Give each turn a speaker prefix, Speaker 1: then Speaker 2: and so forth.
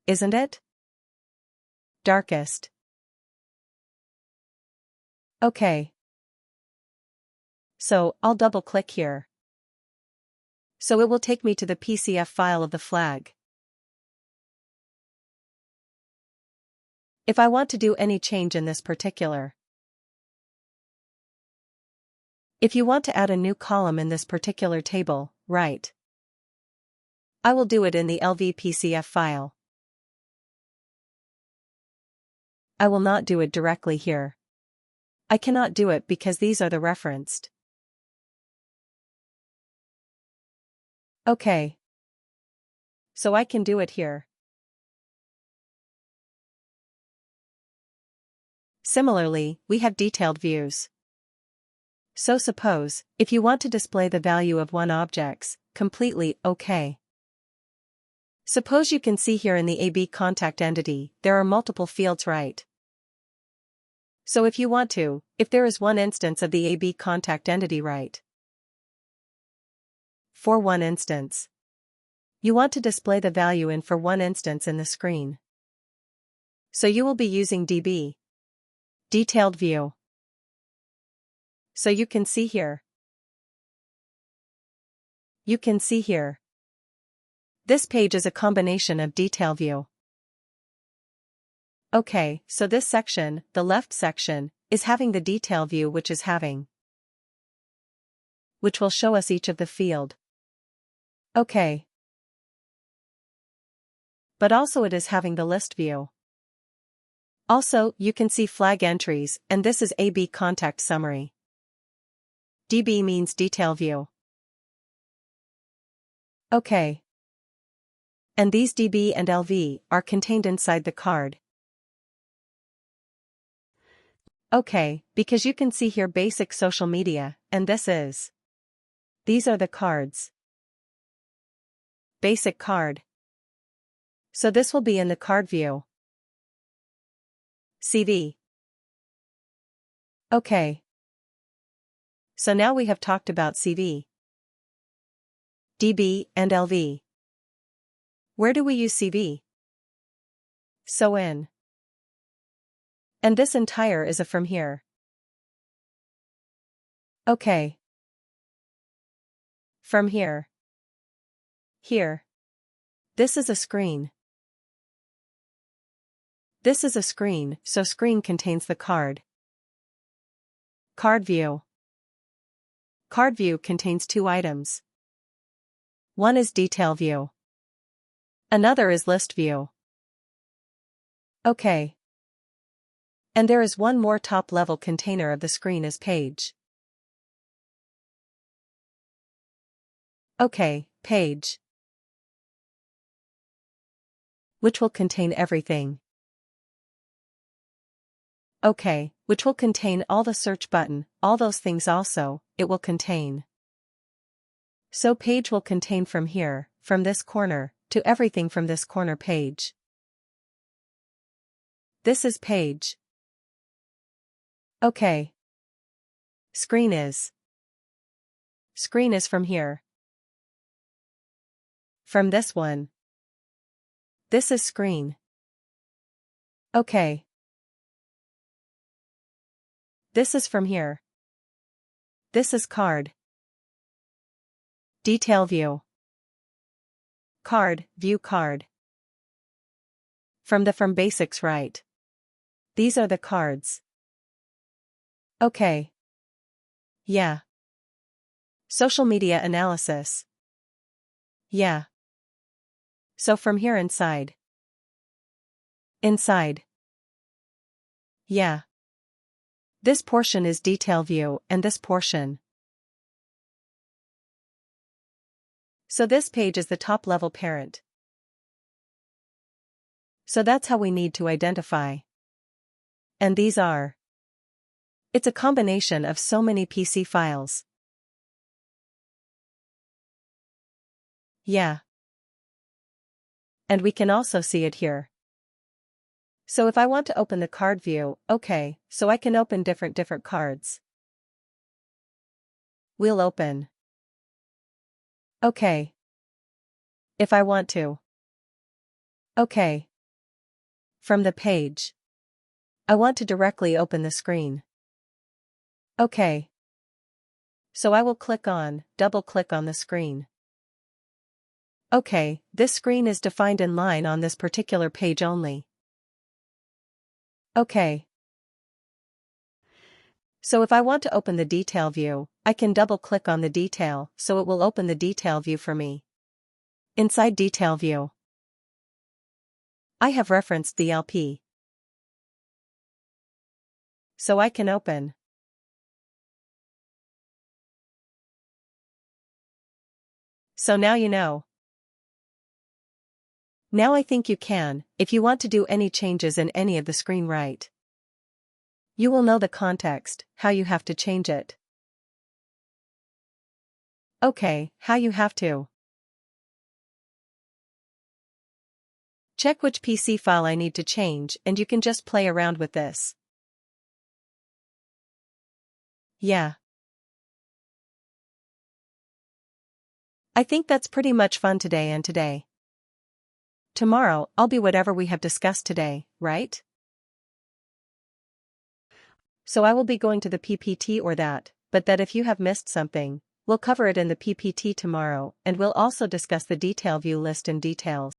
Speaker 1: isn't it? Darkest. Okay. So, I'll double-click here. So it will take me to the PCF file of the flag. If I want to do any change in this particular. If you want to add a new column in this particular table, right? I will do it in the LV-PCF file. I will not do it directly here. I cannot do it because these are the referenced. Okay. So I can do it here. Similarly, we have detailed views. So suppose, if you want to display the value of one object's, completely, okay. Suppose you can see here in the AB contact entity, there are multiple fields, right? So if you want to, if there is one instance of the AB contact entity, right? For one instance. You want to display the value in for one instance in the screen. So you will be using DB. Detailed view. So you can see here. You can see here. This page is a combination of detail view. Okay, so this section, the left section, is having the detail view which will show us each of the field. Okay. But also it is having the list view. Also, you can see flag entries, and this is AB contact summary. DB means detail view. Okay. And these DB and LV are contained inside the card. Okay, because you can see here basic social media, and these are the cards. Basic card. So this will be in the card view. CV. Okay. So now we have talked about CV, DB, and LV. Where do we use CV? So in. And this entire is a from here. Okay. From here. Here. This is a screen. This is a screen, so screen contains the card. Card view. Card view contains two items. One is detail view. Another is list view. Okay. And there is one more top-level container of the screen as page. Okay, page. Which will contain everything. Okay, which will contain all the search button, all those things also, it will contain. So page will contain from here, from this corner, to everything from this corner page. This is page. Okay. Screen is. Screen is from here. From this one. This is screen. Okay. This is from here. This is card. Detail view. Card, view card. From basics, right? These are the cards. Okay. Yeah. Social media analysis. Yeah. So from here inside. Inside. Yeah. This portion is detail view, and this portion. So this page is the top-level parent. So that's how we need to identify. And these are. It's a combination of so many PC files. Yeah. And we can also see it here. So if I want to open the card view, okay, so I can open different cards. We'll open. Okay. If I want to. Okay. From the page. I want to directly open the screen. OK. So I will double-click on the screen. OK, this screen is defined in line on this particular page only. OK. So if I want to open the detail view, I can double-click on the detail so it will open the detail view for me. Inside Detail View, I have referenced the LP. So I can open. So now you know. Now I think you can, if you want to do any changes in any of the screen right. You will know the context, how you have to change it. OK, how you have to. Check which PC file I need to change and you can just play around with this. Yeah. I think that's pretty much fun today. Tomorrow, I'll be whatever we have discussed today, right? So I will be going to the PPT or that, but that if you have missed something, we'll cover it in the PPT tomorrow and we'll also discuss the detail view list in details.